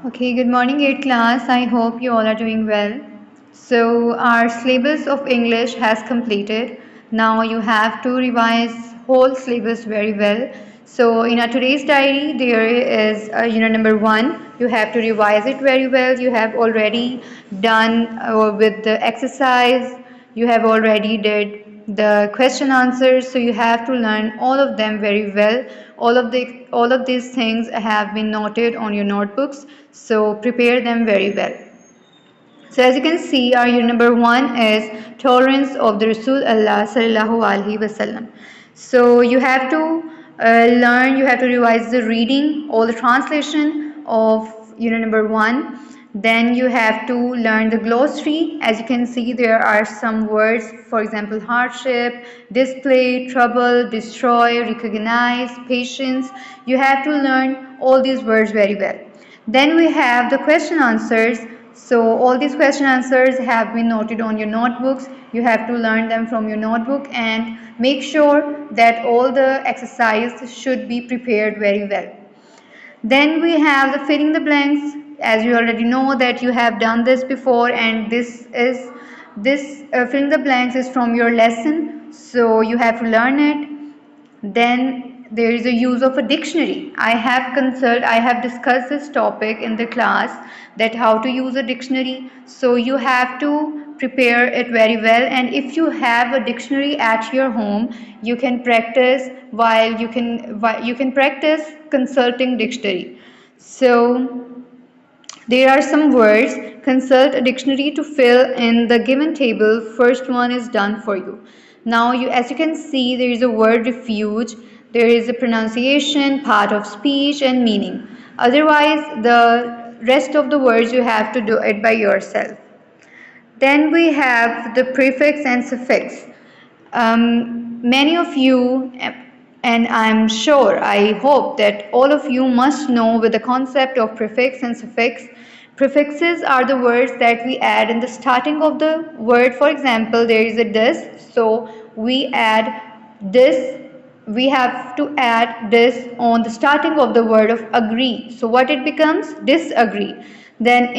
Okay, good morning, 8th class. I hope you all are doing well. So, our syllabus of English has completed. Now you have to revise whole syllabus very well. So, in our today's diary, there is unit number 1. You have to revise it very well. You have already done with the exercise. You have already did the question answers, so you have to learn all of them very well. All of these things have been noted on your notebooks, so prepare them very well. So as you can see, our unit number 1 is tolerance of the Rasul Allah Sallallahu Alaihi Wasallam. So you have to learn, you have to revise the reading, all the translation of unit number 1. Then you have to learn the glossary. As you can see, there are some words, for example, hardship, display, trouble, destroy, recognize, patience. You have to learn all these words very well. Then we have the question answers. So all these question answers have been noted on your notebooks. You have to learn them from your notebook and make sure that all the exercise should be prepared very well. Then we have the filling the blanks. As you already know that you have done this before, and this filling the blanks is from your lesson, so you have to learn it. Then there is a use of a dictionary. I have discussed this topic in the class, that how to use a dictionary. So you have to prepare it very well, and if you have a dictionary at your home, you can practice while you can practice consulting dictionary. So there are some words. Consult a dictionary to fill in the given table. First one is done for you. Now, as you can see, there is a word refuge. There is a pronunciation, part of speech, and meaning. Otherwise, the rest of the words you have to do it by yourself. Then we have the prefix and suffix. Many of you, and I'm sure, I hope that all of you must know with the concept of prefix and suffix. Prefixes are the words that we add in the starting of the word. For example, there is a this, so we add this. We have to add this on the starting of the word of agree. So what it becomes? Disagree. Then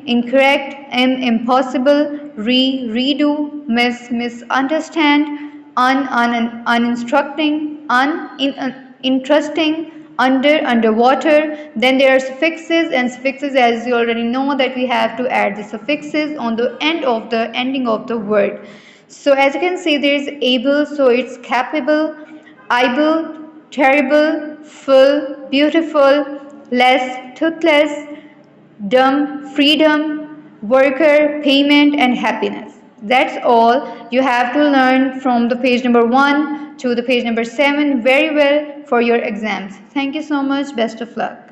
incorrect, impossible, redo, misunderstand, uninstructing, uninteresting, underwater. Then there are suffixes, and suffixes, as you already know, that we have to add the suffixes on the ending of the word. So as you can see, there is able, so it's capable, able, terrible, full, beautiful, less, toothless, dumb, freedom, worker, payment, and happiness. That's all you have to learn from the page number 1 to the page number 7 very well for your exams. Thank you so much. Best of luck.